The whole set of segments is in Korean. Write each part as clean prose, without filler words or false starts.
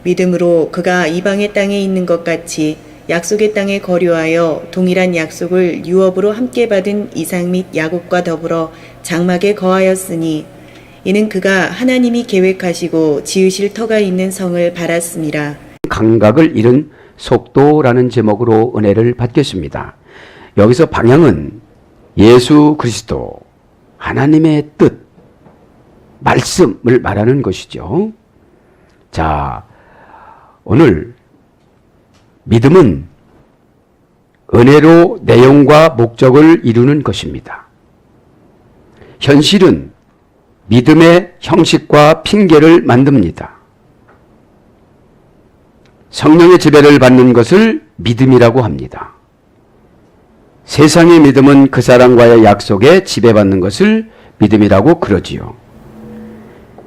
믿음으로 그가 이방의 땅에 있는 것 같이 약속의 땅에 거류하여 동일한 약속을 유업으로 함께 받은 이삭 및 야곱과 더불어 장막에 거하였으니 이는 그가 하나님이 계획하시고 지으실 터가 있는 성을 바랐음이라. 감각을 잃은 속도라는 제목으로 은혜를 받겠습니다. 여기서 방향은 예수 그리스도 하나님의 뜻, 말씀을 말하는 것이죠. 자, 오늘 믿음은 은혜로 내용과 목적을 이루는 것입니다. 현실은 믿음의 형식과 핑계를 만듭니다. 성령의 지배를 받는 것을 믿음이라고 합니다. 세상의 믿음은 그 사람과의 약속에 지배받는 것을 믿음이라고 그러지요.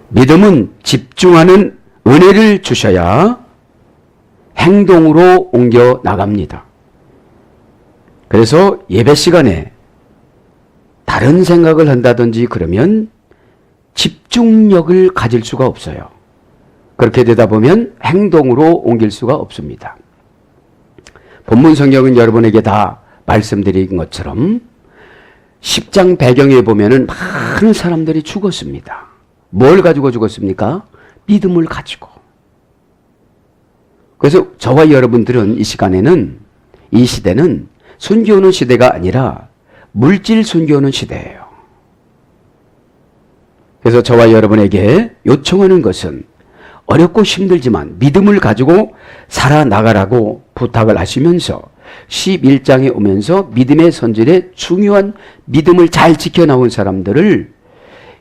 믿음은 집중하는 은혜를 주셔야 행동으로 옮겨 나갑니다. 그래서 예배 시간에 다른 생각을 한다든지 그러면 집중력을 가질 수가 없어요. 그렇게 되다 보면 행동으로 옮길 수가 없습니다. 본문 성경은 여러분에게 다 말씀드린 것처럼 10장 배경에 보면은 많은 사람들이 죽었습니다. 뭘 가지고 죽었습니까? 믿음을 가지고. 그래서 저와 여러분들은 이 시간에는, 이 시대는 순교하는 시대가 아니라 물질 순교하는 시대예요. 그래서 저와 여러분에게 요청하는 것은 어렵고 힘들지만 믿음을 가지고 살아나가라고 부탁을 하시면서 11장에 오면서 믿음의 선질에 중요한 믿음을 잘 지켜나온 사람들을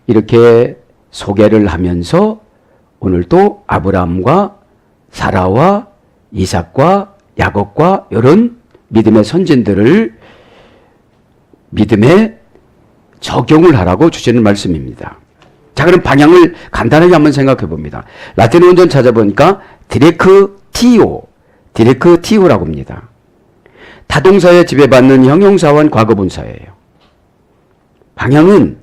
이렇게 소개를 하면서 오늘 또 아브라함과 사라와 이삭과 야곱과 이런 믿음의 선진들을 믿음에 적용을 하라고 주시는 말씀입니다. 자, 그럼 방향을 간단하게 한번 생각해 봅니다. 라틴 원전 찾아보니까 디렉티오라고 합니다. 타동사에 지배받는 형용사원 과거분사예요. 방향은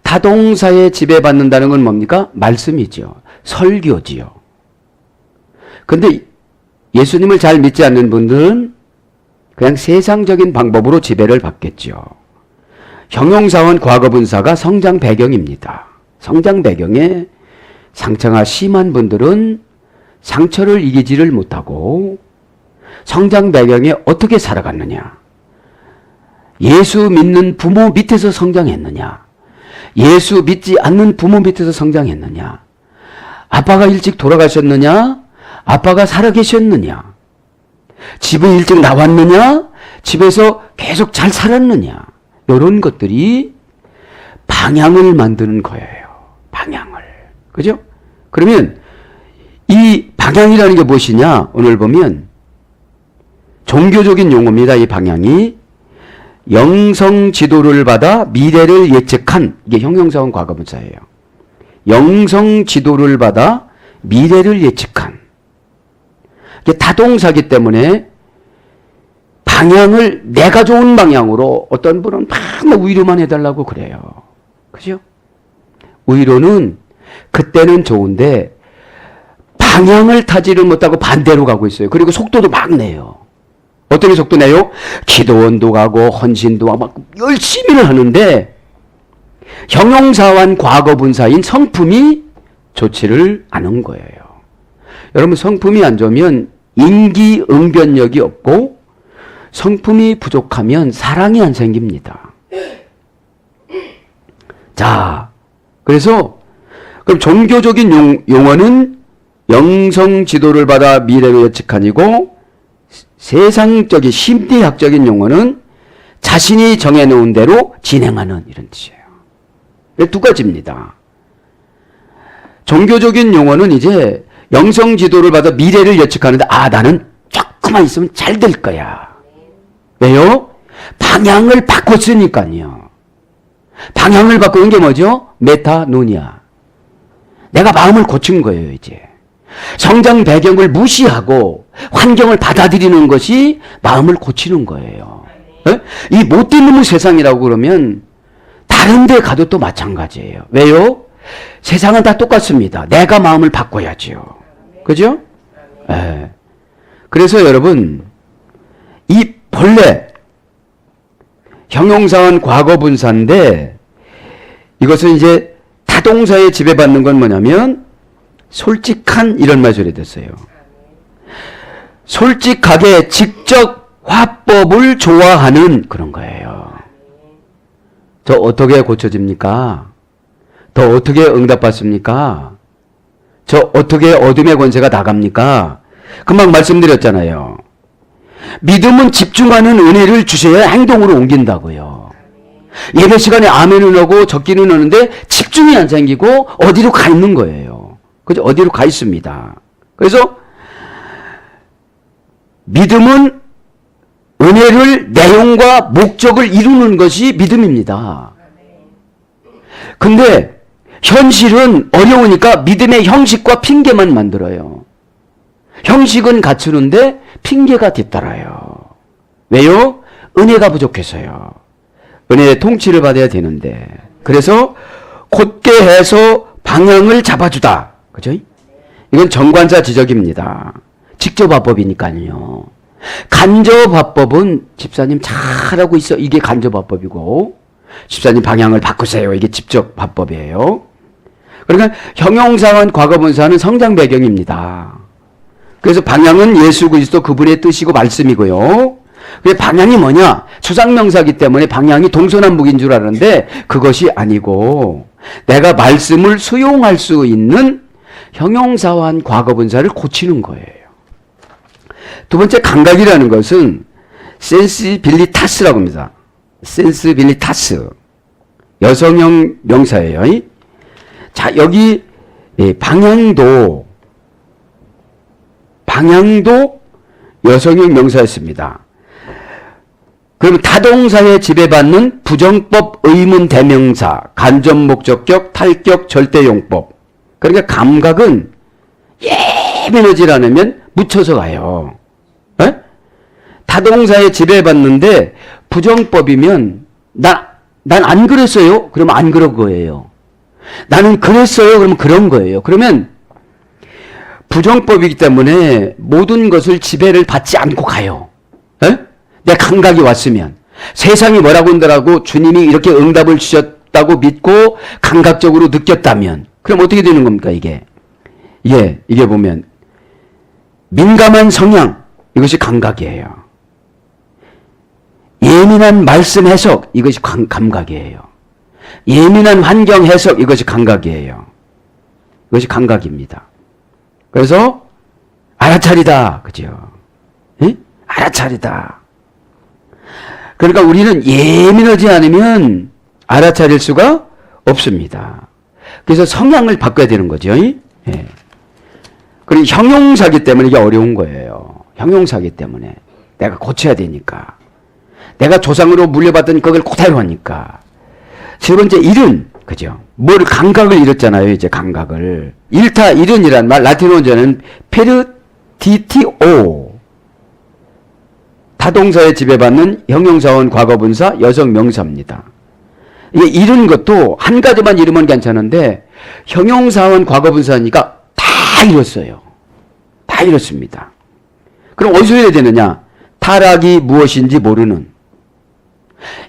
타동사에 지배받는다는 건 뭡니까? 말씀이죠. 설교지요. 근데 예수님을 잘 믿지 않는 분들은 그냥 세상적인 방법으로 지배를 받겠죠. 형용사원 과거분사가 성장 배경입니다. 성장 배경에 상처가 심한 분들은 상처를 이기지를 못하고 성장 배경에 어떻게 살아갔느냐? 예수 믿는 부모 밑에서 성장했느냐? 예수 믿지 않는 부모 밑에서 성장했느냐? 아빠가 일찍 돌아가셨느냐? 아빠가 살아계셨느냐? 집에 일찍 나왔느냐? 집에서 계속 잘 살았느냐? 이런 것들이 방향을 만드는 거예요. 방향을. 그죠? 그러면 이 방향이라는 게 무엇이냐? 오늘 보면 종교적인 용어입니다. 이 방향이 영성 지도를 받아 미래를 예측한, 이게 형용사원 과거분사예요. 영성 지도를 받아 미래를 예측한. 이게 타동사기 때문에 방향을 내가 좋은 방향으로, 어떤 분은 막 위로만 해달라고 그래요. 그죠? 위로는 그때는 좋은데 방향을 타지를 못하고 반대로 가고 있어요. 그리고 속도도 막 내요. 어떻게 속도 내요? 기도원도 가고 헌신도 하고 막 열심히를 하는데 형용사wan 과거분사인 성품이 좋지를 않은 거예요. 여러분, 성품이 안 좋으면 인기응변력이 없고 성품이 부족하면 사랑이 안 생깁니다. 자, 그래서 그럼 종교적인 용어는 영성 지도를 받아 미래를 예측하니고, 세상적인 심리학적인 용어는 자신이 정해놓은 대로 진행하는, 이런 뜻이에요. 두 가지입니다. 종교적인 용어는 이제 영성 지도를 받아 미래를 예측하는데, 나는 조금만 있으면 잘 될 거야. 왜요? 방향을 바꿨으니까요. 방향을 바꾸는 게 뭐죠? 메타노니아. 내가 마음을 고친 거예요, 이제. 성장 배경을 무시하고 환경을 받아들이는 것이 마음을 고치는 거예요. 네? 이 못된 놈의 세상이라고 그러면 다른 데 가도 또 마찬가지예요. 왜요? 세상은 다 똑같습니다. 내가 마음을 바꿔야지요. 그죠? 예. 그래서 여러분, 이 본래 형용사원 과거분사인데 이것은 이제 타동사에 지배받는 건 뭐냐면 솔직한 이런 말소리 됐어요. 솔직하게 직접 화법을 좋아하는 그런 거예요. 저 어떻게 고쳐집니까? 더 어떻게 응답받습니까? 저 어떻게 어둠의 권세가 나갑니까? 금방 말씀드렸잖아요. 믿음은 집중하는 은혜를 주셔야 행동으로 옮긴다고요. 예배 시간에 아멘은 하고 적기는 하는데 집중이 안 생기고 어디로 가 있는 거예요. 그죠? 어디로 가 있습니다. 그래서 믿음은 은혜를 내용과 목적을 이루는 것이 믿음입니다. 근데 현실은 어려우니까 믿음의 형식과 핑계만 만들어요. 형식은 갖추는데 핑계가 뒤따라요. 왜요? 은혜가 부족해서요. 은혜의 통치를 받아야 되는데. 그래서 곧게 해서 방향을 잡아주다. 그죠? 이건 정관사 지적입니다. 직접화법이니까요. 간접화법은 집사님 잘하고 있어. 이게 간접화법이고, 집사님 방향을 바꾸세요. 이게 직접화법이에요. 그러니까 형용사원 과거분사는 성장 배경입니다. 그래서 방향은 예수 그리스도 그분의 뜻이고 말씀이고요. 그 방향이 뭐냐? 초상명사기 때문에 방향이 동서남북인 줄 아는데 그것이 아니고 내가 말씀을 수용할 수 있는 형용사원 과거분사를 고치는 거예요. 두 번째 감각이라는 것은 센시빌리타스라고 합니다. 센시빌리타스. 여성형 명사예요. 자, 여기 방향도 여성형 명사였습니다. 그럼 타동사에 지배받는 부정법 의문 대명사, 간접 목적격, 탈격 절대용법. 그러니까 감각은 예민하지 않으면 묻혀서 가요. 에? 타동사에 지배받는데 부정법이면 난 안 그랬어요. 그러면 안 그런 거예요. 나는 그랬어요. 그러면 그런 거예요. 그러면 부정법이기 때문에 모든 것을 지배를 받지 않고 가요. 에? 내 감각이 왔으면 세상이 뭐라고 한다라고 주님이 이렇게 응답을 주셨다고 믿고 감각적으로 느꼈다면 그럼 어떻게 되는 겁니까 이게? 이게 보면 민감한 성향 이것이 감각이에요. 예민한 말씀 해석 이것이 감각이에요. 예민한 환경 해석 이것이 감각이에요. 이것이 감각입니다. 그래서 알아차리다. 그죠? 예? 알아차리다. 그러니까 우리는 예민하지 않으면 알아차릴 수가 없습니다. 그래서 성향을 바꿔야 되는 거죠. 예. 그리고 형용사기 때문에 이게 어려운 거예요. 형용사기 때문에. 내가 고쳐야 되니까. 내가 조상으로 물려받던 그걸 그대로 하니까. 세 번째, 일은, 그죠? 감각을 잃었잖아요, 이제 감각을. 일타, 일은이란 말, 라틴 원자는 페르디티오. 타동사에 지배받는 형용사원 과거분사 여성 명사입니다. 이게 잃은 것도 한 가지만 잃으면 괜찮은데, 형용사원 과거분사니까 다 잃었어요. 다 잃었습니다. 그럼 어디서 해야 되느냐? 타락이 무엇인지 모르는.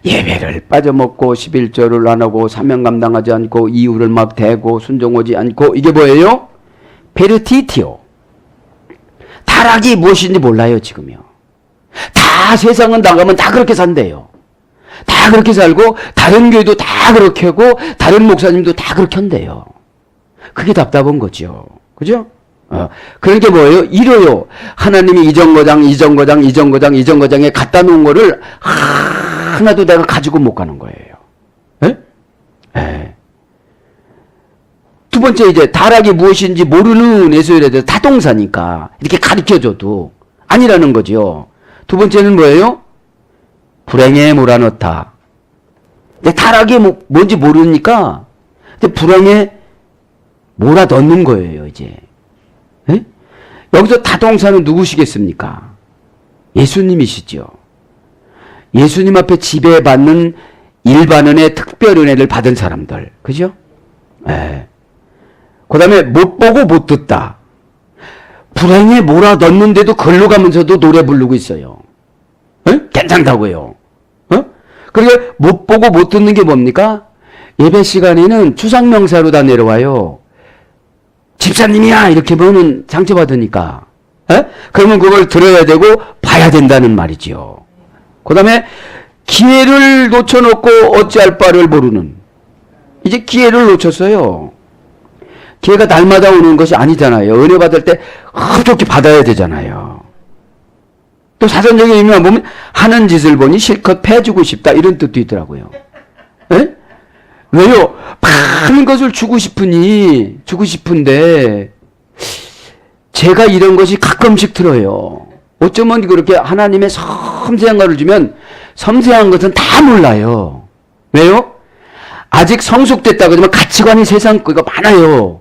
예배를 빠져먹고 11조를 안 하고 사명 감당하지 않고 이유를 막 대고 순종하지 않고 이게 뭐예요? 페르티티오. 타락이 무엇인지 몰라요 지금요. 다 세상은 나가면 다 그렇게 산대요. 다 그렇게 살고 다른 교회도 다 그렇게 하고 다른 목사님도 다 그렇게 한대요. 그게 답답한 거죠. 그죠? 그러니까 뭐예요? 이래요. 하나님이 이정거장에 갖다 놓은 거를 하나도 내가 가지고 못 가는 거예요. 에? 에. 두 번째 이제 타락이 무엇인지 모르는 에서에 대해서 타동사니까 이렇게 가르쳐줘도 아니라는 거죠. 두 번째는 뭐예요? 불행에 몰아넣다. 타락이 뭔지 모르니까 불행에 몰아넣는 거예요 이제. 에? 여기서 타동사는 누구시겠습니까? 예수님이시죠. 예수님 앞에 지배받는 일반 은혜, 특별 은혜를 받은 사람들. 그죠? 그 다음에 못 보고 못 듣다. 불행에 몰아 넣는데도 걸로 가면서도 노래 부르고 있어요. 괜찮다고요. 그러니까 못 보고 못 듣는 게 뭡니까? 예배 시간에는 추상명사로 다 내려와요. 집사님이야 이렇게 보면 상처받으니까. 그러면 그걸 들어야 되고 봐야 된다는 말이죠. 그 다음에 기회를 놓쳐놓고 어찌할 바를 모르는. 이제 기회를 놓쳤어요. 기회가 날마다 오는 것이 아니잖아요. 은혜 받을 때 흡족히 받아야 되잖아요. 또 사전적인 의미만 보면 하는 짓을 보니 실컷 패주고 싶다 이런 뜻도 있더라고요. 에? 왜요? 많은 것을 주고 싶은데 제가 이런 것이 가끔씩 들어요. 어쩌면 그렇게 하나님의 섬세한 것을 주면 섬세한 것은 다 몰라요. 왜요? 아직 성숙됐다고 하지만 가치관이 세상 거가 많아요.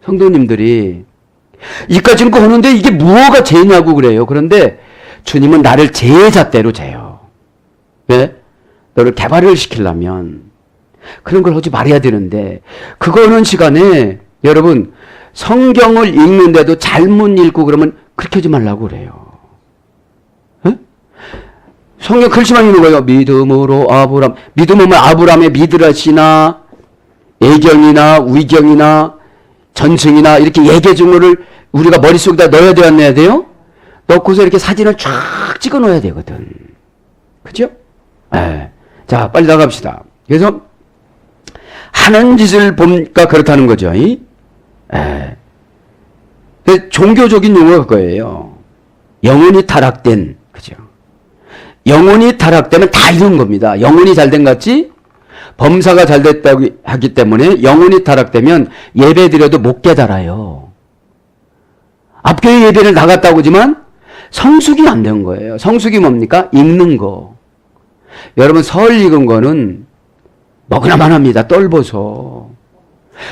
성도님들이 이까지는 거 하는데 이게 무엇가 죄냐고 그래요. 그런데 주님은 나를 제자대로 재요. 왜? 너를 개발을 시키려면 그런 걸 하지 말아야 되는데 그거 하는 시간에 여러분 성경을 읽는데도 잘못 읽고 그러면 그렇게 하지 말라고 그래요. 성경 글씨만 읽는 거예요. 믿음으로 아브람. 믿음은 아브람의 믿으라시나 예경이나 위경이나 전승이나 이렇게 얘기해 준 거를 우리가 머릿속에다 넣어야 돼요, 안 넣어야 돼요? 넣고서 이렇게 사진을 쫙 찍어 놓아야 되거든. 그죠? 자, 빨리 나갑시다. 그래서 하는 짓을 보니까 그렇다는 거죠. 종교적인 용어가 그거예요. 영혼이 타락된, 그죠? 영혼이 타락되면 다 이런 겁니다. 영혼이 잘된 것 같지? 범사가 잘됐다고 하기 때문에 영혼이 타락되면 예배 드려도 못 깨달아요. 앞교회 예배를 나갔다고 하지만 성숙이 안 된 거예요. 성숙이 뭡니까? 읽는 거. 여러분 설 읽은 거는 먹으나만 합니다. 떫어서.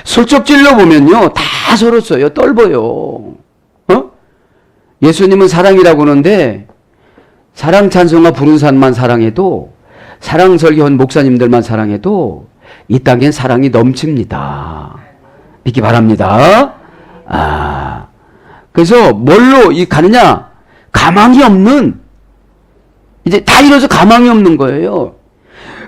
슬쩍 찔러보면요. 다 설었어요. 떫어요. 예수님은 사랑이라고 하는데 사랑 찬송가 부른 사람만 사랑해도 사랑 설교한 목사님들만 사랑해도 이 땅엔 사랑이 넘칩니다. 믿기 바랍니다. 그래서 뭘로 가느냐? 가망이 없는 이제 다 이뤄서 가망이 없는 거예요.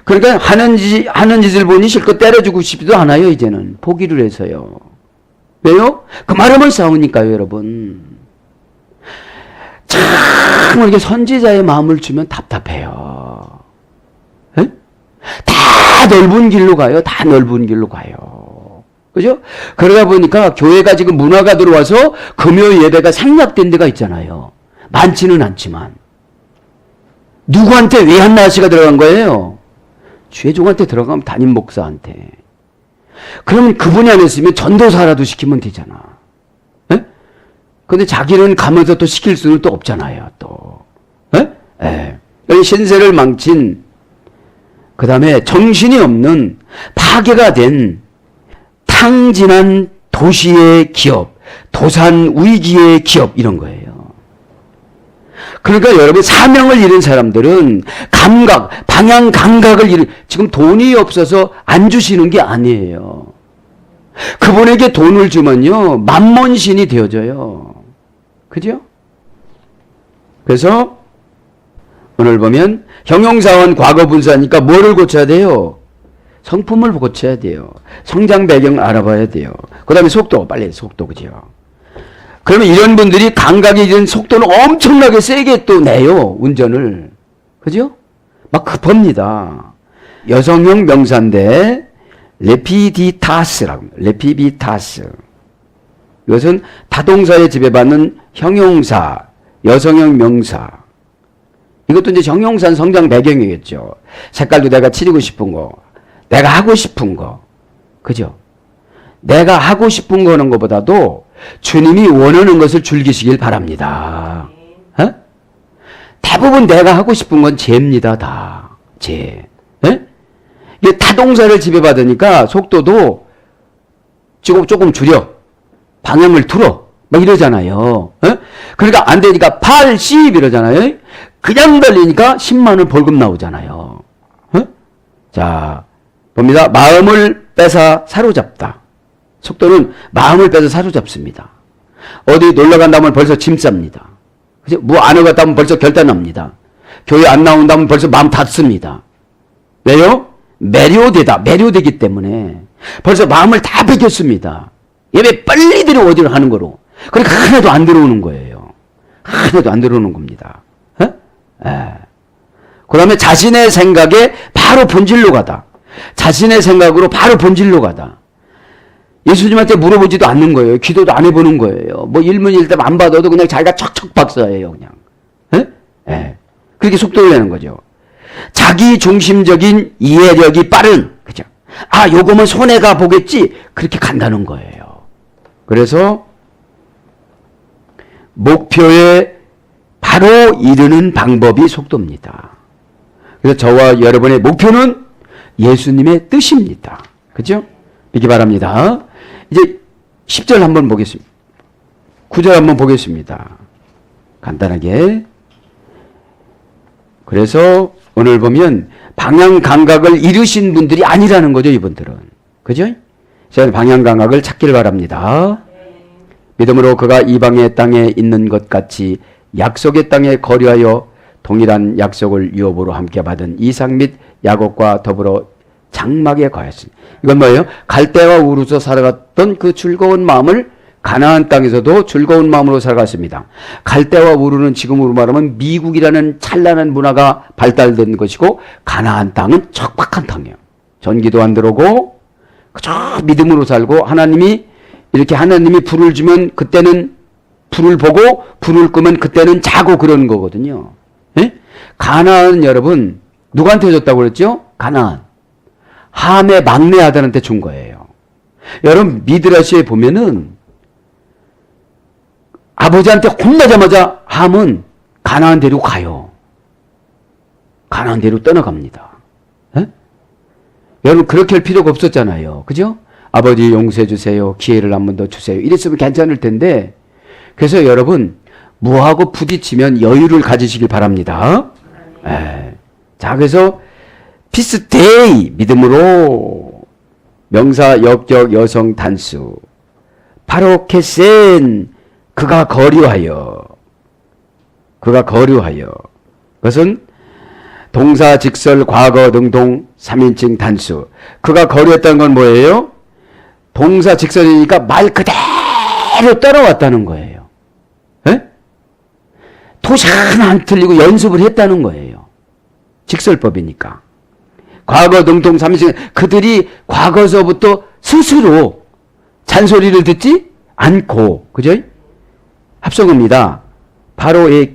그러니까 하는 짓을 보니 실컷 때려주고 싶지도 않아요. 이제는 포기를 해서요. 왜요? 그 말하면 싸우니까요, 여러분. 참 이렇게 선지자의 마음을 주면 답답해요. 에? 다 넓은 길로 가요. 다 넓은 길로 가요. 그죠? 그러다 보니까 교회가 지금 문화가 들어와서 금요 예배가 생략된 데가 있잖아요. 많지는 않지만. 누구한테 외한나시가 들어간 거예요? 죄종한테 들어가면 담임 목사한테. 그러면 그분이 안 했으면 전도사라도 시키면 되잖아. 에? 근데 자기는 가면서 또 시킬 수는 또 없잖아요, 또. 여기 신세를 망친, 그 다음에 정신이 없는 파괴가 된 탕진한 도시의 기업, 도산 위기의 기업, 이런 거예요. 그러니까 여러분 사명을 잃은 사람들은 감각, 방향 감각을 잃은, 지금 돈이 없어서 안 주시는 게 아니에요. 그분에게 돈을 주면요, 만몬신이 되어져요. 그죠? 그래서 오늘 보면 형용사원 과거 분사니까 뭐를 고쳐야 돼요? 성품을 고쳐야 돼요. 성장 배경을 알아봐야 돼요. 그 다음에 속도, 빨리 속도, 그죠? 그러면 이런 분들이 감각이 이런 속도는 엄청나게 세게 또 내요, 운전을. 그죠? 막 급합니다. 여성형 명사인데, 레피디타스라고 합니다. 레피비타스. 이것은 타동사에 지배받는 형용사, 여성형 명사. 이것도 이제 형용사는 성장 배경이겠죠. 색깔도 내가 치르고 싶은 거, 내가 하고 싶은 거. 그죠? 내가 하고 싶은 거 하는 것보다도 주님이 원하는 것을 즐기시길 바랍니다. 대부분 내가 하고 싶은 건 죄입니다, 다. 죄. 이게 타동사를 지배받으니까 속도도 조금 줄여. 방향을 틀어. 막 이러잖아요. 그러니까 안 되니까 80 이러잖아요. 그냥 달리니까 10만 원 벌금 나오잖아요. 자, 봅니다. 마음을 뺏어 사로잡다. 속도는 마음을 뺏어 사로잡습니다. 어디 놀러 간다면 벌써 짐 쌉니다. 그죠? 뭐 안 오갔다면 벌써 결단합니다. 교회 안 나온다면 벌써 마음 닫습니다. 왜요? 매료되기 때문에 벌써 마음을 다 베겼습니다. 예배 빨리 들어오기로 하는 거로. 그러니까 하나도 안 들어오는 거예요. 하나도 안 들어오는 겁니다. 그 다음에 자신의 생각에 바로 본질로 가다. 자신의 생각으로 바로 본질로 가다. 예수님한테 물어보지도 않는 거예요. 기도도 안 해보는 거예요. 뭐 일문일답 안 받아도 그냥 자기가 척척 박사예요. 그냥. 그렇게 속도를 내는 거죠. 자기 중심적인 이해력이 빠른, 그죠? 아, 요거면 손해가 보겠지. 그렇게 간다는 거예요. 그래서 목표에 바로 이르는 방법이 속도입니다. 그래서 저와 여러분의 목표는 예수님의 뜻입니다. 그죠? 믿기 바랍니다. 이제 10절 한번 보겠습니다. 9절 한번 보겠습니다. 간단하게. 그래서 오늘 보면 방향 감각을 잃으신 분들이 아니라는 거죠, 이분들은. 그죠? 저는 방향 감각을 찾길 바랍니다. 믿음으로 그가 이방의 땅에 있는 것 같이 약속의 땅에 거류하여 동일한 약속을 유업으로 함께 받은 이삭 및 야곱과 더불어 장막에 거하였습니다. 이건 뭐예요? 갈대와 우르서 살아갔던 그 즐거운 마음을 가나안 땅에서도 즐거운 마음으로 살아갔습니다. 갈대와 우르는 지금으로 말하면 미국이라는 찬란한 문화가 발달된 것이고, 가나안 땅은 척박한 땅이에요. 전기도 안 들어오고 그저 믿음으로 살고, 하나님이 불을 주면 그때는 불을 보고, 불을 끄면 그때는 자고, 그런 거거든요. 예? 가나안 여러분 누구한테 줬다고 그랬죠? 가나안 함의 막내 아들한테 준 거예요. 여러분 미드라시에 보면은 아버지한테 혼나자마자 함은 가나안 데로 가요. 가나안 데로 떠나갑니다. 에? 여러분 그렇게 할 필요가 없었잖아요. 그죠? 아버지 용서해 주세요. 기회를 한 번 더 주세요. 이랬으면 괜찮을 텐데. 그래서 여러분 뭐하고 부딪히면 여유를 가지시길 바랍니다. 자, 그래서 피스데이 믿음으로 명사 역격 여성 단수 바로 캐센 그가 거류하여 그것은 동사 직설 과거 능동 3인칭 단수. 그가 거류했다는 건 뭐예요? 동사 직설이니까 말 그대로 따라왔다는 거예요. 토시 하나 안 틀리고 연습을 했다는 거예요. 직설법이니까. 과거 능동 3인칭, 그들이 과거서부터 스스로 잔소리를 듣지 않고, 그죠? 합성어입니다. 바로 이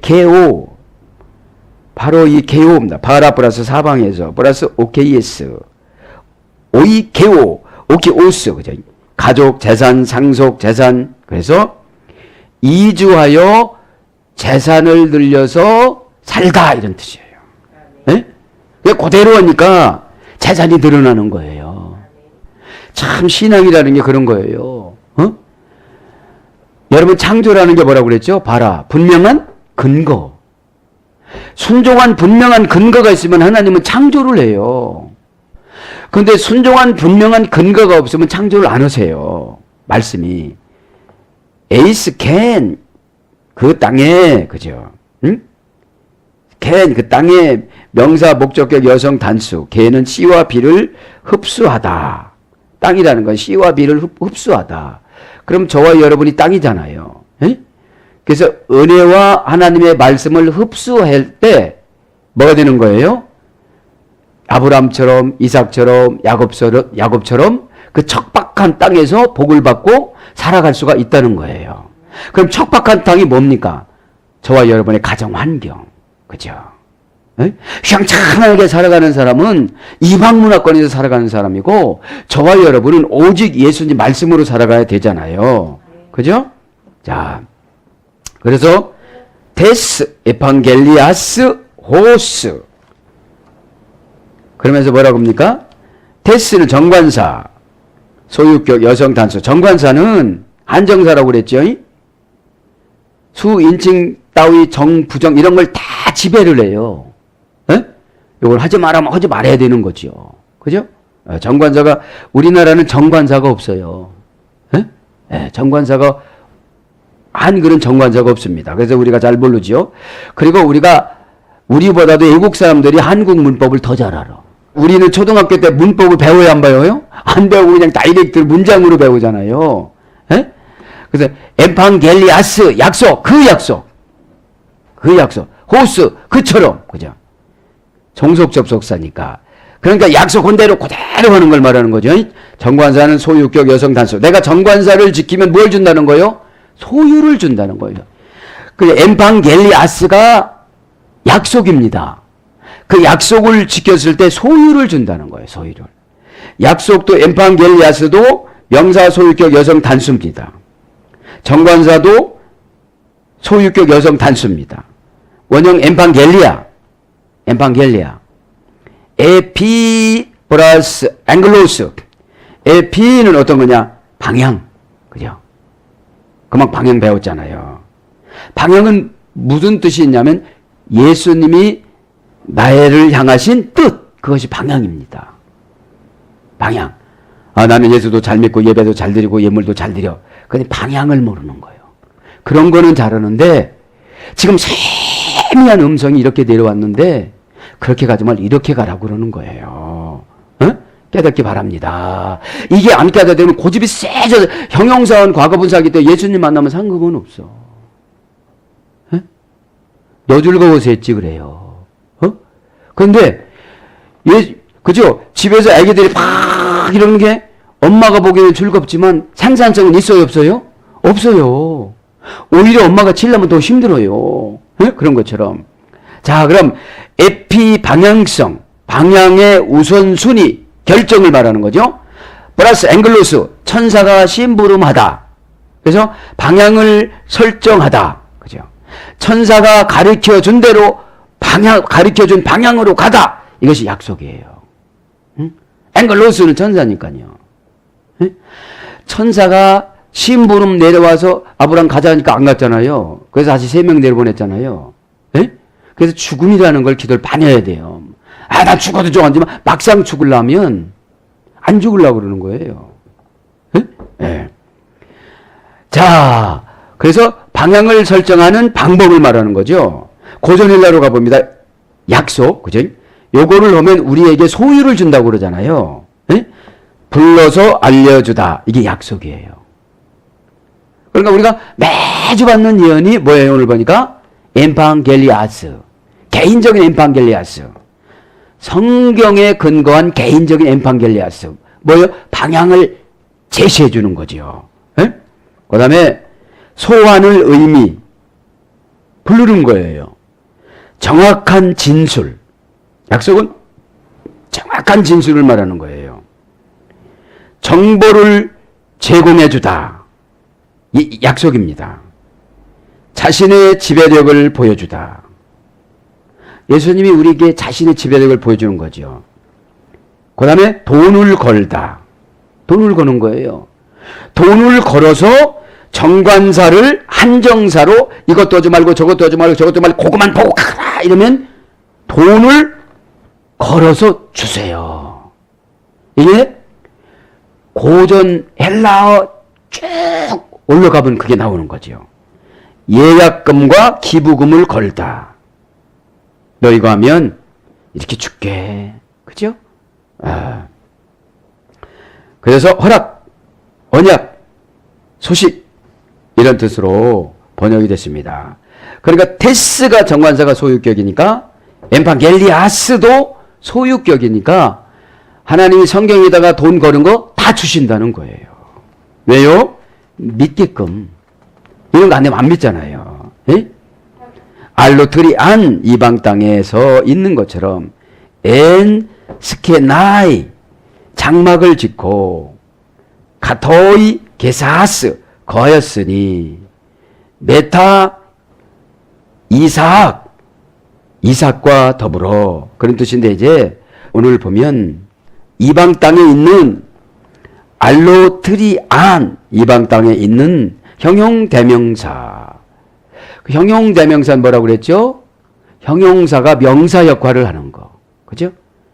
게오입니다. 바라 플러스 사방에서 플러스 오케이에스 오이 게오 오케오스, 그죠? 가족 재산 상속 재산. 그래서 이주하여 재산을 늘려서 살다, 이런 뜻이에요. 네? 그대로 하니까 재산이 늘어나는 거예요. 참 신앙이라는 게 그런 거예요. 여러분 창조라는 게 뭐라고 그랬죠? 봐라, 분명한 근거. 순종한 분명한 근거가 있으면 하나님은 창조를 해요. 그런데 순종한 분명한 근거가 없으면 창조를 안 하세요. 말씀이 에이스 캔 그 땅에, 그죠? 응? 캔 그 땅에 명사 목적격 여성 단수. 걔는 C와 B를 흡수하다. 땅이라는 건 C와 B를 흡수하다. 그럼 저와 여러분이 땅이잖아요. 에? 그래서 은혜와 하나님의 말씀을 흡수할 때 뭐가 되는 거예요? 아브람처럼, 이삭처럼, 야곱처럼 그 척박한 땅에서 복을 받고 살아갈 수가 있다는 거예요. 그럼 척박한 땅이 뭡니까? 저와 여러분의 가정 환경. 그죠? 휘황찬하게 살아가는 사람은 이방 문화권에서 살아가는 사람이고, 저와 여러분은 오직 예수님 말씀으로 살아가야 되잖아요. 그죠? 자, 그래서 데스, 에판겔리아스, 호스. 그러면서 뭐라고 합니까? 데스는 정관사, 소유격 여성 단수. 정관사는 한정사라고 그랬죠. 수, 인칭, 따위, 정, 부정 이런 걸 다 지배를 해요. 이걸 하지 말아면 하지 말아야 되는 거죠. 그죠? 정관사가, 우리나라는 정관사가 없어요. 정관사가 한 그런 정관사가 없습니다. 그래서 우리가 잘 모르죠. 그리고 우리보다도 외국 사람들이 한국 문법을 더 잘 알아. 우리는 초등학교 때 문법을 배워야 안 배워요? 안 배우고 그냥 다이렉트 문장으로 배우잖아요. 에? 그래서 엠판겔리아스 약속, 그 약속, 호스 그처럼, 그죠? 종속 접속사니까. 그러니까 약속한 대로 그대로 하는 걸 말하는 거죠. 정관사는 소유격 여성 단수. 내가 정관사를 지키면 뭘 준다는 거예요? 소유를 준다는 거예요. 그 엠판겔리아스가 약속입니다. 그 약속을 지켰을 때 소유를 준다는 거예요. 소유를. 약속도 엠판겔리아스도 명사 소유격 여성 단수입니다. 정관사도 소유격 여성 단수입니다. 원형 엠판겔리아. 에피 플러스 앵글로스. 에피는 어떤 거냐? 방향. 그죠? 그만 방향 배웠잖아요. 방향은 무슨 뜻이 있냐면 예수님이 나를 향하신 뜻. 그것이 방향입니다. 방향. 나는 예수도 잘 믿고 예배도 잘 드리고 예물도 잘 드려. 근데 방향을 모르는 거예요. 그런 거는 잘하는데 지금 세미한 음성이 이렇게 내려왔는데 그렇게 가지 말고 이렇게 가라고 그러는 거예요. 깨닫기 바랍니다. 이게 안 깨닫으면 고집이 세져. 형용사원 과거분사하기 때 예수님 만나면 상관은 없어. 너 즐거워서 했지 그래요. 그런데 그죠? 집에서 아기들이 막 이러는 게 엄마가 보기에는 즐겁지만 생산성은 있어요 없어요? 없어요. 오히려 엄마가 치려면 더 힘들어요. 그런 것처럼. 자, 그럼 에피 방향성, 방향의 우선순위, 결정을 말하는 거죠. 플러스 앵글로스, 천사가 심부름하다. 그래서 방향을 설정하다. 그죠? 천사가 가르쳐 준 대로 가르쳐 준 방향으로 가다. 이것이 약속이에요. 앵글로스는 천사니까요. 천사가 심부름 내려와서 아브라함 가자니까 안 갔잖아요. 그래서 다시 3명 내려보냈잖아요. 그래서 죽음이라는 걸 기도를 많이 해야 돼요. 나 죽어도 좋아하지만 막상 죽으려면 안 죽으려고 그러는 거예요. 자, 그래서 방향을 설정하는 방법을 말하는 거죠. 고전일라로 가봅니다. 약속, 그죠? 요거를 하면 우리에게 소유를 준다고 그러잖아요. 불러서 알려주다. 이게 약속이에요. 그러니까 우리가 매주 받는 예언이 뭐예요? 오늘 보니까 엠판겔리아스. 개인적인 엠판겔리아스. 성경에 근거한 개인적인 엠판겔리아스. 뭐예요? 방향을 제시해 주는 거죠. 그 다음에 소환을 의미. 부르는 거예요. 정확한 진술. 약속은 정확한 진술을 말하는 거예요. 정보를 제공해 주다. 이 약속입니다. 자신의 지배력을 보여주다. 예수님이 우리에게 자신의 지배력을 보여주는 거죠. 그 다음에 돈을 걸다. 돈을 거는 거예요. 돈을 걸어서 정관사를 한정사로 이것도 하지 말고 저것도 하지 말고 저것도 말고 그것만 보고 가라 이러면 돈을 걸어서 주세요. 이게 고전 헬라어 쭉 올라가면 그게 나오는 거죠. 예약금과 기부금을 걸다. 너 이거 하면 이렇게 줄게. 그죠? 그래서 허락, 언약, 소식 이런 뜻으로 번역이 됐습니다. 그러니까 테스가 정관사가 소유격이니까 엠판겔리아스도 소유격이니까 하나님이 성경에다가 돈 거는 거 다 주신다는 거예요. 왜요? 믿게끔. 이런 거 안 되면 안 믿잖아요. 알로트리안 이방 땅에서 있는 것처럼 엔 스케나이 장막을 짓고 가토이 게사스 거하였으니 메타 이삭과 더불어 그런 뜻인데 이제 오늘 보면 이방 땅에 있는 알로트리안 이방 땅에 있는 형용대명사. 그 형용대명사는 뭐라고 그랬죠? 형용사가 명사 역할을 하는 거. 그죠?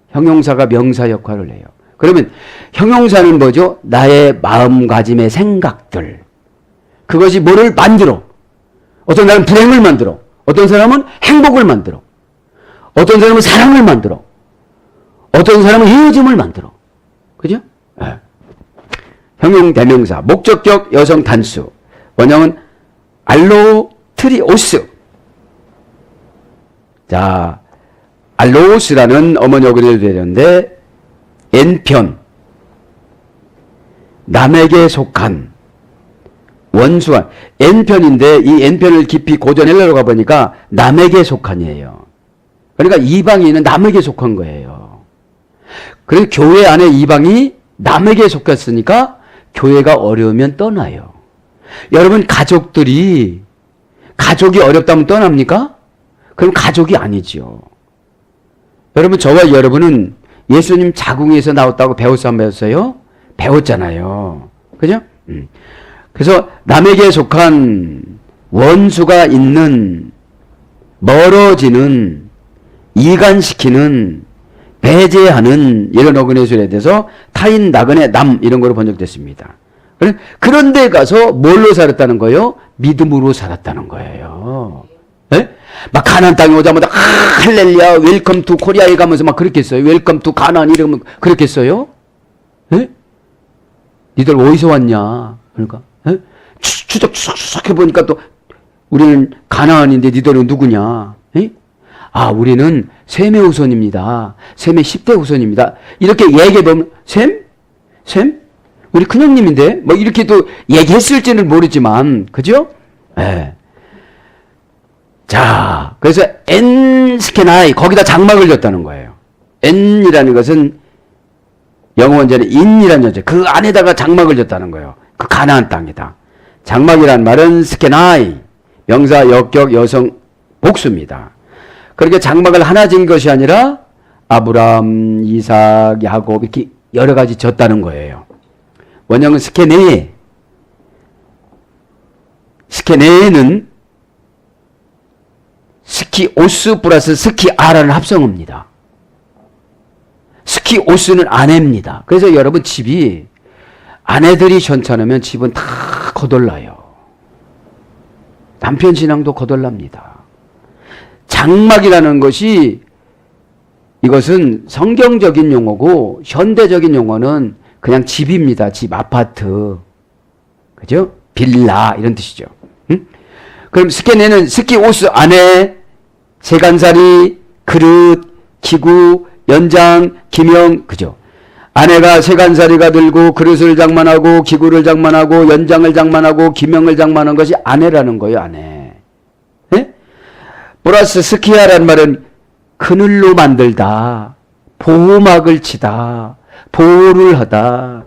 형용사가 명사 역할을 해요. 그러면 형용사는 뭐죠? 나의 마음가짐의 생각들. 그것이 뭐를 만들어? 어떤 사람은 불행을 만들어. 어떤 사람은 행복을 만들어. 어떤 사람은 사랑을 만들어. 어떤 사람은 헤어짐을 만들어. 그죠? 네. 형용 대명사, 목적격 여성 단수. 원형은 알로트리오스. 자, 알로스라는 어머니어근이 되는데 N편, 남에게 속한 원수가 N편인데 이 N편을 깊이 고전헬라로 가보니까 남에게 속한이에요. 그러니까 이방인은 남에게 속한 거예요. 그래서 교회 안에 이방이 남에게 속했으니까 교회가 어려우면 떠나요. 여러분 가족이 어렵다면 떠납니까? 그럼 가족이 아니지요. 여러분 저와 여러분은 예수님 자궁에서 나왔다고 배웠어 안 배웠어요? 배웠잖아요. 그죠? 그래서 남에게 속한 원수가 있는 멀어지는 이간시키는 배제하는 이런 어근의술에 대해서 타인 나그네 남 이런 거로 번역됐습니다. 그런데 가서 뭘로 살았다는 거예요? 믿음으로 살았다는 거예요. 네? 막 가나안 땅에 오자마자 할렐루야 웰컴 투 코리아에 가면서 막 그렇게 했어요. 웰컴 투 가나안 이러면 그렇게 했어요? 네? 니들 어디서 왔냐? 그러니까 네? 추적 해보니까 또 우리는 가나안인데 니들은 누구냐? 네? 아 우리는 셈의 후손입니다. 셈의 10대 후손입니다. 이렇게 얘기해보면 셈? 우리 큰형님인데 뭐 이렇게 또 얘기했을지는 모르지만 그죠? 네. 자, 그래서 엔스케나이 거기다 장막을 줬다는 거예요. 엔이라는 것은 영어 원제는 인이라는 여자 그 안에다가 장막을 줬다는 거예요. 그 가나안 땅이다. 장막이란 말은 스케나이 명사 역격 여성 복수입니다. 그렇게 장막을 하나 지은 것이 아니라 아브람, 이삭, 야곱 이렇게 여러 가지 졌다는 거예요. 원형은 스케네는 스키오스 플러스 스키아라는 합성어입니다. 스키오스는 아내입니다. 그래서 여러분 집이 아내들이 현찮으면 집은 다 거덜나요. 남편 신앙도 거덜납니다. 장막이라는 것이 이것은 성경적인 용어고 현대적인 용어는 그냥 집입니다. 집, 아파트. 그죠? 빌라 이런 뜻이죠. 응? 그럼 스케네는 스키오스 안에 세간살이, 그릇, 기구, 연장, 기명, 그죠? 아내가 세간살이가 들고 그릇을 장만하고 기구를 장만하고 연장을 장만하고 기명을 장만한 것이 아내라는 거예요. 아내. 네? 플러스 스키야라는 말은 그늘로 만들다, 보호막을 치다, 보호를 하다.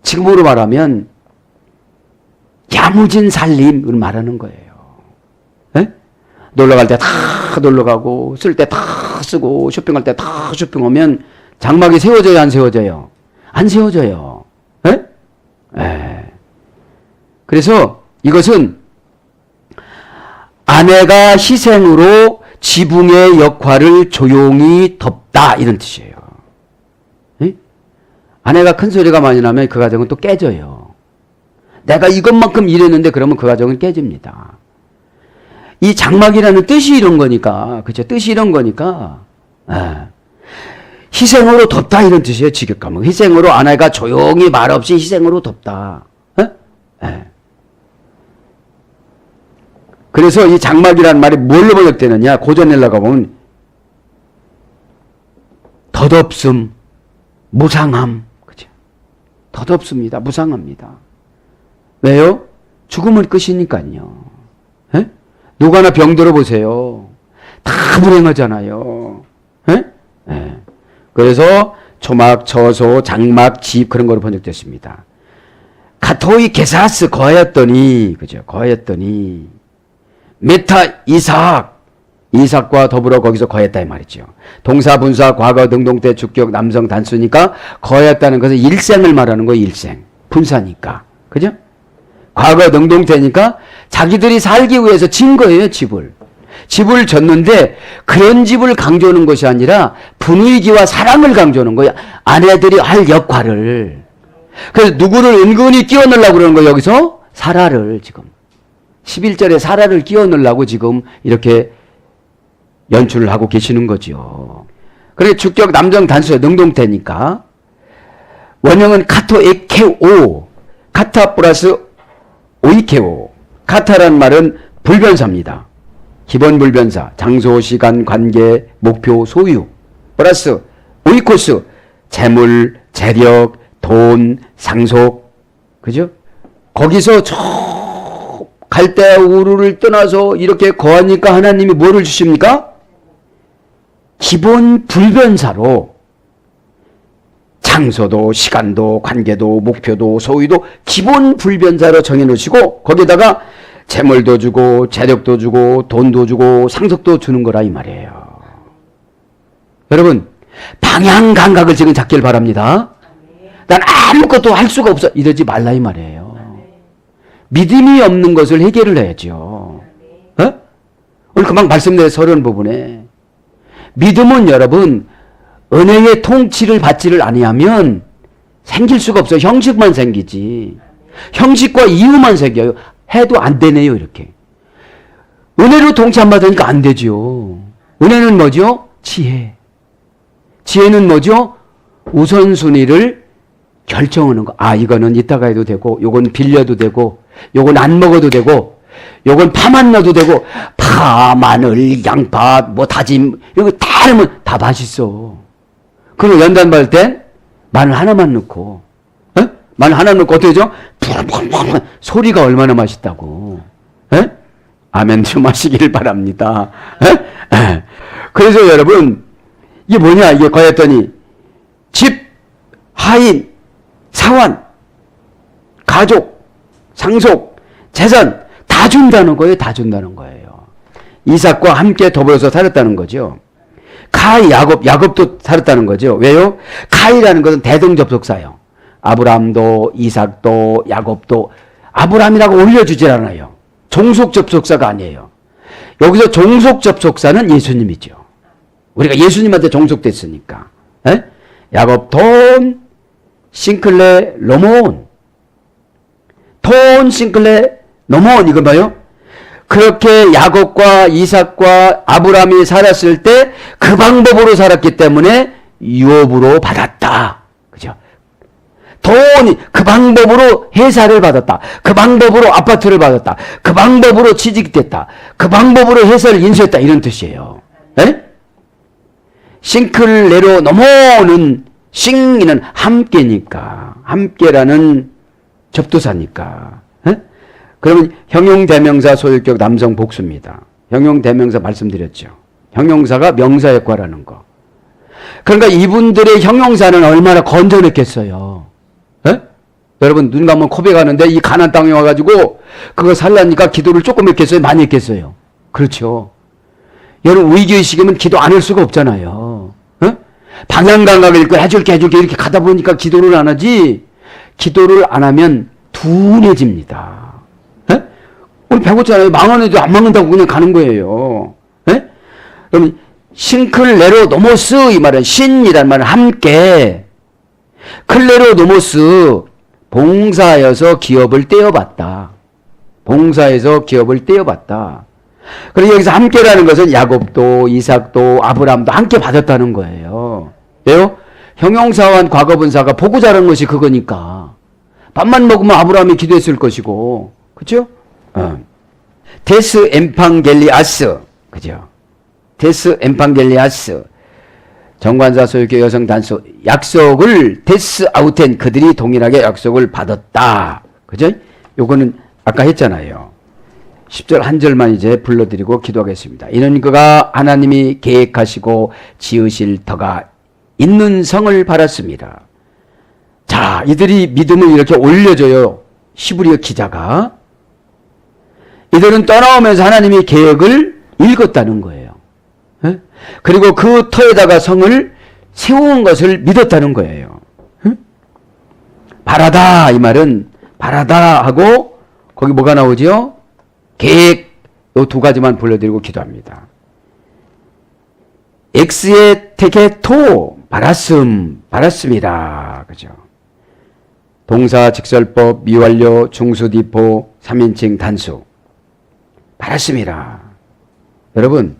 지금으로 말하면 야무진 살림을 말하는 거예요. 네? 놀러 갈 때 다 놀러 가고 쓸 때 다 쓰고 쇼핑할 때 다 쇼핑하면 장막이 세워져요, 안 세워져요? 안 세워져요. 네? 네. 그래서 이것은 아내가 희생으로 지붕의 역할을 조용히 덮다 이런 뜻이에요. 네? 아내가 큰 소리가 많이 나면 그 가정은 또 깨져요. 내가 이것만큼 일했는데 그러면 그 가정은 깨집니다. 이 장막이라는 뜻이 이런 거니까, 그죠? 뜻이 이런 거니까, 희생으로 덮다 이런 뜻이에요. 직역하면 희생으로 아내가 조용히 말없이 희생으로 덮다. 그래서 이 장막이라는 말이 뭘로 번역되느냐? 고전헬라가 보면 덧없음, 무상함, 그죠? 덧없습니다. 무상합니다. 왜요? 죽음을 끝이니까요. 에? 누가나 병들어 보세요. 다 불행하잖아요. 에? 에. 그래서 초막, 처소, 장막, 집 그런 거로 번역됐습니다. 가토이 게사스 거하였더니 그죠? 거하였더니 메타 이삭과 더불어 거기서 거했다 이 말이죠. 동사, 분사, 과거, 능동태, 주격, 남성 단수니까 거했다는 것은 일생을 말하는 거예요. 일생. 분사니까. 그죠? 과거 능동태니까 자기들이 살기 위해서 진 거예요. 집을 졌는데 그런 집을 강조하는 것이 아니라 분위기와 사랑을 강조하는 거예요. 아내들이 할 역할을. 그래서 누구를 은근히 끼워 넣으려고 그러는 거예요. 여기서 사라를 지금. 11절에 사라를 끼워 넣으려고 지금 이렇게 연출을 하고 계시는 거죠. 그래 주격 남정 단수의 능동태니까 원형은 카토 에케오, 카타 플러스 오이케오. 카타라는 말은 불변사입니다. 기본 불변사, 장소, 시간, 관계, 목표, 소유 플러스 오이코스, 재물, 재력, 돈, 상속. 그죠? 거기서 저 갈대아 우르를 떠나서 이렇게 거하니까 하나님이 뭐를 주십니까? 기본 불변사로 장소도 시간도 관계도 목표도 소유도 기본 불변사로 정해놓으시고 거기다가 재물도 주고 재력도 주고 돈도 주고 상속도 주는 거라 이 말이에요. 여러분 방향 감각을 지금 잡길 바랍니다. 난 아무것도 할 수가 없어 이러지 말라 이 말이에요. 믿음이 없는 것을 해결을 해야죠. 어? 오늘 금방 말씀드린 서론 부분에 믿음은 여러분 은혜의 통치를 받지를 아니하면 생길 수가 없어요. 형식만 생기지. 형식과 이유만 생겨요. 해도 안 되네요 이렇게. 은혜로 통치 안 받으니까 안 되죠. 은혜는 뭐죠? 지혜. 지혜는 뭐죠? 우선순위를 결정하는 거. 아 이거는 이따가 해도 되고 요건 빌려도 되고 요건 안 먹어도 되고 요건 파만 넣어도 되고 파, 마늘, 양파, 뭐 다짐 이거 다 넣으면 다 맛있어. 그리고 연단 받을 땐 마늘 하나만 넣고 에? 마늘 하나 넣고 어떻게 되죠? 소리가 얼마나 맛있다고. 에? 아멘 좀 하시길 바랍니다. 에? 그래서 여러분 이게 뭐냐 이게 거였더니 집, 하인, 사원, 가족, 상속, 재산 다 준다는 거예요. 다 준다는 거예요. 이삭과 함께 더불어서 살았다는 거죠. 카이, 야곱도 살았다는 거죠. 왜요? 카이라는 것은 대동접속사예요. 아브라함도 이삭도 야곱도 아브라함이라고 올려주질 않아요. 종속접속사가 아니에요. 여기서 종속접속사는 예수님이죠. 우리가 예수님한테 종속됐으니까. 에? 야곱 돈 싱클레 로몬 돈 싱클레 로몬 이건 봐요. 그렇게 야곱과 이삭과 아브라함이 살았을 때 그 방법으로 살았기 때문에 유업으로 받았다. 그죠? 돈이 그 방법으로 회사를 받았다. 그 방법으로 아파트를 받았다. 그 방법으로 취직됐다. 그 방법으로 회사를 인수했다. 이런 뜻이에요. 에? 싱클레로 넘어오는 싱이는 함께니까 함께라는 접두사니까. 에? 그러면 형용대명사 소유격 남성 복수입니다. 형용대명사 말씀드렸죠. 형용사가 명사 역할하는 거. 그러니까 이분들의 형용사는 얼마나 건전했겠어요. 에? 여러분 눈 감으면 코베 가는데 이 가나안 땅에 와가지고 그거 살라니까 기도를 조금 했겠어요? 많이 했겠어요? 그렇죠. 여러분 위기의식이면 기도 안 할 수가 없잖아요. 에? 방향감각을 읽고 해줄게 이렇게 가다 보니까 기도를 안 하지. 기도를 안 하면 둔해집니다. 에? 우리 배웠잖아요. 망하는데도 안 망한다고 그냥 가는 거예요. 에? 그럼 싱클레로 노모스 이 말은 신이란 말은 함께 클레로 노모스 봉사여서 기업을 떼어봤다. 봉사에서 기업을 떼어봤다. 그리고 여기서 함께라는 것은 야곱도 이삭도 아브라함도 함께 받았다는 거예요. 왜요? 형용사와 과거분사가 보고 자란 것이 그거니까. 밥만 먹으면 아브라함이 기도했을 것이고. 그죠? 데스 엠팡겔리아스. 그죠? 데스 엠팡겔리아스. 정관사 소유격 여성 단수. 약속을 데스 아우텐. 그들이 동일하게 약속을 받았다. 그죠? 요거는 아까 했잖아요. 10절 한 절만 이제 불러드리고 기도하겠습니다. 이는 그가 하나님이 계획하시고 지으실 터가 있는 성을 바랐습니다. 자, 이들이 믿음을 이렇게 올려줘요. 히브리어 기자가. 이들은 떠나오면서 하나님의 계획을 읽었다는 거예요. 에? 그리고 그 터에다가 성을 세운 것을 믿었다는 거예요. 에? 바라다 이 말은 바라다 하고 거기 뭐가 나오죠? 계획 이 두 가지만 불러드리고 기도합니다. X의 테게토 바랐습니다. 그죠? 동사 직설법 미완료 중수디포 3인칭 단수. 바랐습니다. 여러분,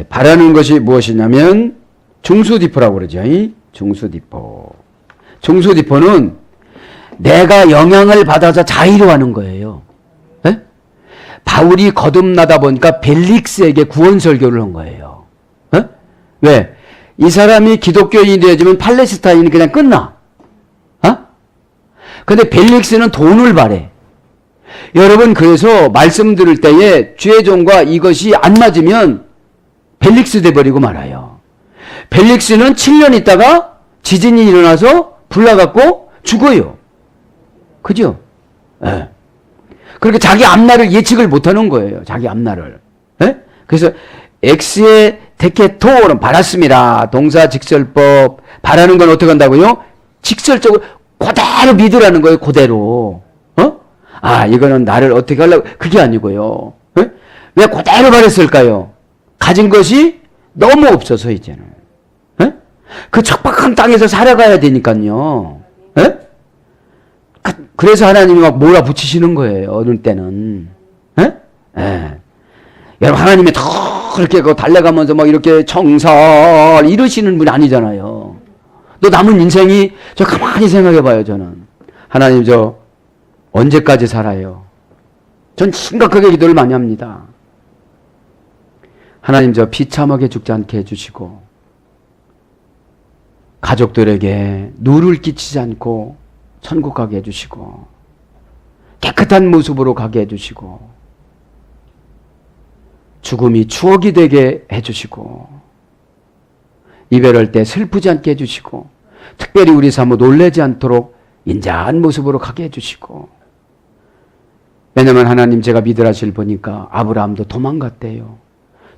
바라는 것이 무엇이냐면 중수디포라고 그러죠. 중수디포. 중수디포는 내가 영향을 받아서 자유로워하는 거예요. 에? 바울이 거듭나다 보니까 벨릭스에게 구원 설교를 한 거예요. 에? 왜? 이 사람이 기독교인이 되어지면 팔레스타인이 그냥 끝나. 근데 벨릭스는 돈을 바래. 여러분, 그래서 말씀 들을 때에 주의 종과 이것이 안 맞으면 벨릭스 돼버리고 말아요. 벨릭스는 7년 있다가 지진이 일어나서 불나갖고 죽어요. 그죠? 예. 그렇게 자기 앞날을 예측을 못하는 거예요. 자기 앞날을. 예? 그래서 X의 데케토는 바랐습니다. 동사 직설법. 바라는 건 어떻게 한다고요? 직설적으로 그대로 믿으라는 거예요. 그대로. 이거는 나를 어떻게 하려고. 그게 아니고요. 예? 왜 그대로 바랬을까요? 가진 것이 너무 없어서 이제는. 예? 그 척박한 땅에서 살아가야 되니까요. 예? 그래서 하나님이 막 몰아붙이시는 거예요. 어느 때는. 예? 예. 여러분, 하나님이 더 그렇게 달려가면서 막 이렇게 청설 이러시는 분이 아니잖아요. 너 남은 인생이, 저 가만히 생각해 봐요, 저는. 하나님, 저 언제까지 살아요? 전 심각하게 기도를 많이 합니다. 하나님, 저 비참하게 죽지 않게 해주시고, 가족들에게 누를 끼치지 않고 천국 가게 해주시고, 깨끗한 모습으로 가게 해주시고, 죽음이 추억이 되게 해주시고, 이별할 때 슬프지 않게 해주시고, 특별히 우리 사모 놀라지 않도록 인자한 모습으로 가게 해주시고. 왜냐면 하나님, 제가 믿으라실 보니까 아브라함도 도망갔대요.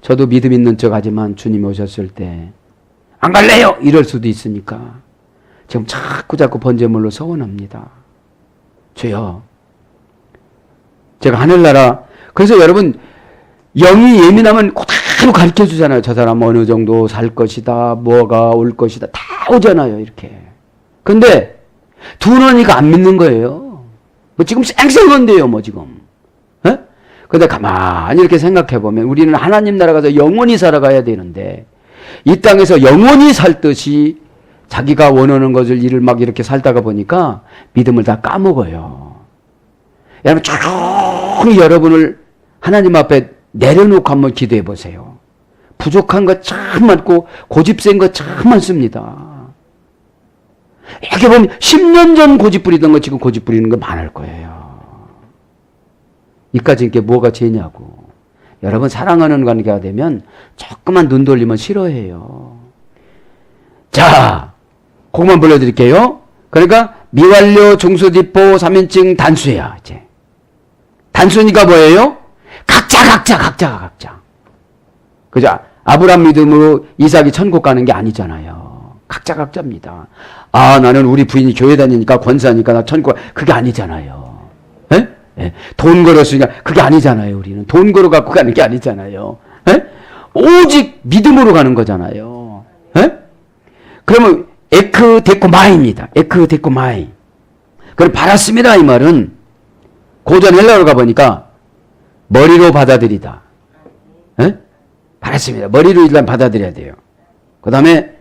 저도 믿음 있는 척 하지만 주님이 오셨을 때 안 갈래요! 이럴 수도 있으니까 지금 자꾸 번제물로 서원합니다. 주여, 제가 하늘나라. 그래서 여러분, 영이 예민하면 그대로 가르쳐 주잖아요. 저 사람 어느 정도 살 것이다, 뭐가 올 것이다, 다 오잖아요. 이렇게. 근데 두 눈이니까 안 믿는 거예요. 뭐 지금 쌩쌩한데요, 뭐 지금. 에? 근데 가만히 이렇게 생각해 보면 우리는 하나님 나라 가서 영원히 살아가야 되는데, 이 땅에서 영원히 살듯이 자기가 원하는 것을 일을 막 이렇게 살다가 보니까 믿음을 다 까먹어요. 여러분, 조용히 여러분을 하나님 앞에 내려놓고 한번 기도해 보세요. 부족한 거 참 많고 고집센 거 참 많습니다. 이렇게 보면 10년 전 고집 부리던 거 지금 고집 부리는 거 많을 거예요. 이까지 이게 뭐가 죄냐고. 여러분, 사랑하는 관계가 되면 조금만 눈 돌리면 싫어해요. 자, 그것만 불러드릴게요. 그러니까 미완료, 중수디포, 3인칭 단수야. 이제 단수니까 뭐예요? 각자. 그죠? 아브라함 믿음으로 이삭이 천국 가는 게 아니잖아요. 각자입니다. 나는 우리 부인이 교회 다니니까 권사니까 나 천국, 그게 아니잖아요. 에? 예. 돈 걸었으니까 그게 아니잖아요. 우리는 돈 걸어 갖고 가는 게 아니잖아요. 에? 오직 믿음으로 가는 거잖아요. 에? 그러면 에크 데코 마이입니다. 에크 데코 마이. 그럼 바랐습니다. 이 말은 고전 헬라어로 가보니까 머리로 받아들이다. 에? 바랐습니다. 머리로 일단 받아들여야 돼요. 그 다음에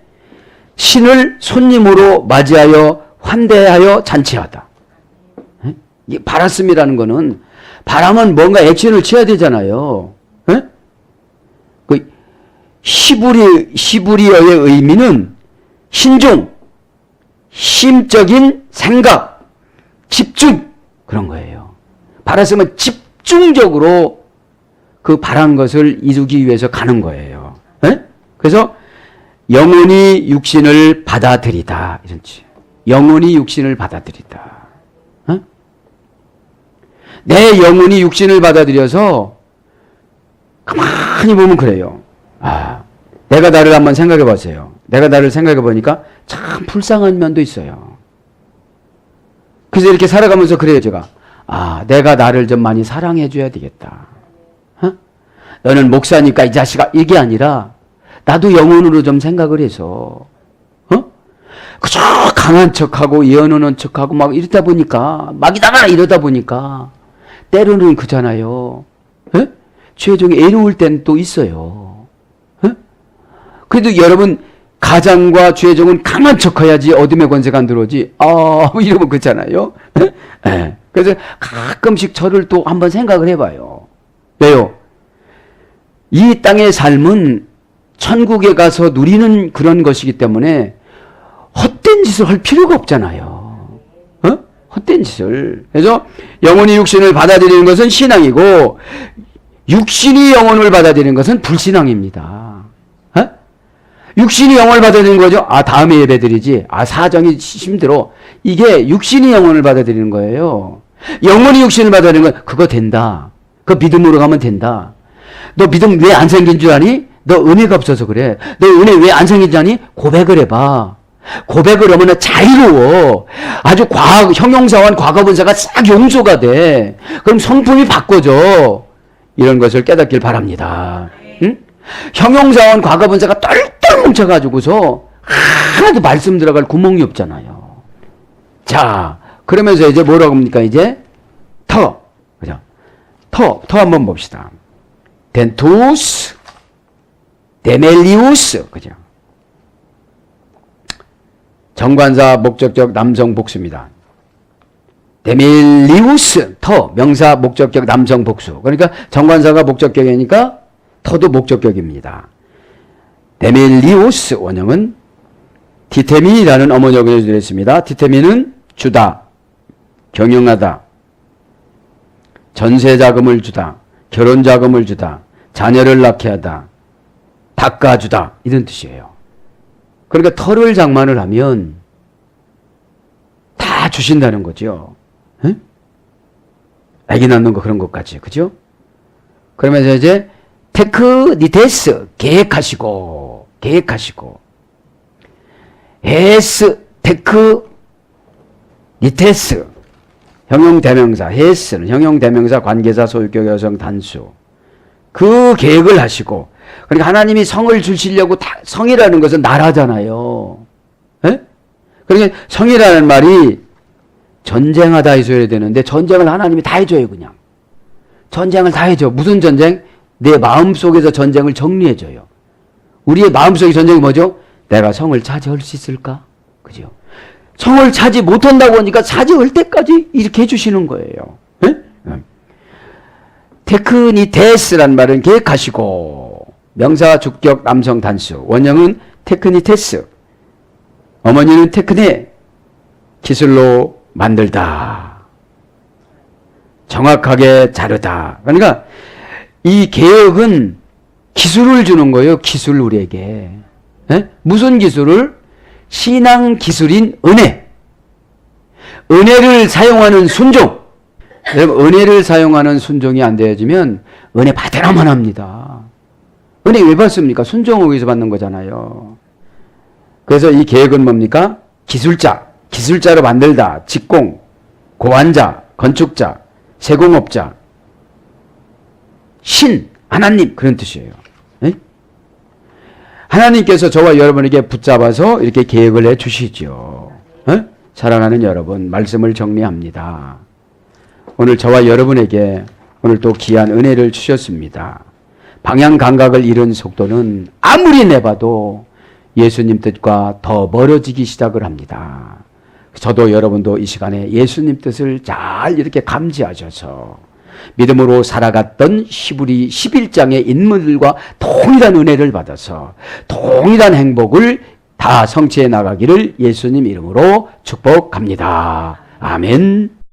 신을 손님으로 맞이하여 환대하여 잔치하다. 에? 이 바랐음이라는 거는, 바라면 뭔가 액션을 취해야 되잖아요. 에? 그 히브리어의 의미는 신중, 심적인 생각, 집중, 그런 거예요. 바랐으면 집중적으로 그 바란 것을 이루기 위해서 가는 거예요. 에? 그래서 영혼이 육신을 받아들이다. 이런 뜻. 영혼이 육신을 받아들이다. 에? 내 영혼이 육신을 받아들여서 가만히 보면 그래요. 내가 나를 한번 생각해 보세요. 내가 나를 생각해 보니까 참 불쌍한 면도 있어요. 그래서 이렇게 살아가면서 그래요, 제가. 내가 나를 좀 많이 사랑해 줘야 되겠다. 너는 목사니까 이 자식아, 이게 아니라 나도 영혼으로 좀 생각을 해서 그저 강한 척하고 예언하는 척하고 막 이러다 보니까 막이다가 이러다 보니까 때로는 그잖아요. 예? 최종이 애로울 때는 또 있어요. 예? 그래도 여러분 가장과 죄종은 강한 척해야지 어둠의 권세가 안 들어오지. 이러면 그렇잖아요. 예? 예. 그래서 가끔씩 저를 또 한번 생각을 해봐요. 왜요? 이 땅의 삶은 천국에 가서 누리는 그런 것이기 때문에 헛된 짓을 할 필요가 없잖아요. 헛된 짓을. 그래서 영혼이 육신을 받아들이는 것은 신앙이고 육신이 영혼을 받아들이는 것은 불신앙입니다. 육신이 영혼을 받아들이는 거죠. 다음에 예배드리지. 사정이 힘들어. 이게 육신이 영혼을 받아들이는 거예요. 영혼이 육신을 받아들이는 건 그거 된다. 그거 믿음으로 가면 된다. 너 믿음 왜 안 생긴 줄 아니? 너 은혜가 없어서 그래. 너 은혜 왜 안 생긴 줄 아니? 고백을 해봐. 고백을 하면 자유로워. 아주 형용사와 과거분사가 싹 용서가 돼. 그럼 성품이 바꿔져. 이런 것을 깨닫길 바랍니다. 응? 형용사와 과거분사가 똘똘 뭉쳐가지고서 하나도 말씀 들어갈 구멍이 없잖아요. 자, 그러면서 이제 뭐라고 합니까? 이제 그죠? 터 한번 봅시다. 덴투스, 데멜리우스, 그죠? 정관사 목적격 남성 복수입니다. 데멜리우스, 명사 목적격 남성 복수. 그러니까 정관사가 목적격이니까 터도 목적격입니다. 데멜리우스 원형은 디테민이라는 어머니어근을 들였습니다. 디테민은 주다, 경영하다, 전세자금을 주다, 결혼자금을 주다, 자녀를 낳게 하다, 닦아주다, 이런 뜻이에요. 그러니까 터를 장만을 하면 다 주신다는 거죠. 응? 아기 낳는 거 그런 것까지. 그죠? 그러면서 이제 테크니테스, 계획하시고, 테크니테스, 형용대명사, 헤스는 형용대명사, 관계사, 소유격, 여성, 단수. 그 계획을 하시고, 그러니까 하나님이 성을 주시려고 성이라는 것은 나라잖아요. 에? 그러니까 성이라는 말이 전쟁하다 해줘야 되는데 전쟁을 하나님이 다 해줘요. 그냥 전쟁을 다 해줘. 무슨 전쟁? 내 마음속에서 전쟁을 정리해줘요. 우리의 마음속의 전쟁이 뭐죠? 내가 성을 차지할 수 있을까? 그죠? 성을 차지 못한다고 하니까 차지할 때까지 이렇게 해주시는 거예요. 에? 테크니테스란 말은 계획하시고, 명사 주격 남성 단수, 원형은 테크니테스, 어머니는 테크네, 기술로 만들다, 정확하게 자르다. 그러니까 이 개혁은 기술을 주는 거예요. 기술 우리에게. 에? 무슨 기술을? 신앙 기술인 은혜. 은혜를 사용하는 순종. 여러분, 은혜를 사용하는 순종이 안 되어지면 은혜 받으라만 합니다. 은혜 왜 받습니까? 순종을 위해서 받는 거잖아요. 그래서 이 계획은 뭡니까? 기술자로 만들다, 직공, 고환자, 건축자, 세공업자, 하나님, 그런 뜻이에요. 에? 하나님께서 저와 여러분에게 붙잡아서 이렇게 계획을 해 주시죠. 에? 사랑하는 여러분, 말씀을 정리합니다. 오늘 저와 여러분에게 오늘 또 귀한 은혜를 주셨습니다. 방향 감각을 잃은 속도는 아무리 내봐도 예수님 뜻과 더 멀어지기 시작을 합니다. 저도 여러분도 이 시간에 예수님 뜻을 잘 이렇게 감지하셔서 믿음으로 살아갔던 히브리 11장의 인물들과 동일한 은혜를 받아서 동일한 행복을 다 성취해 나가기를 예수님 이름으로 축복합니다. 아멘.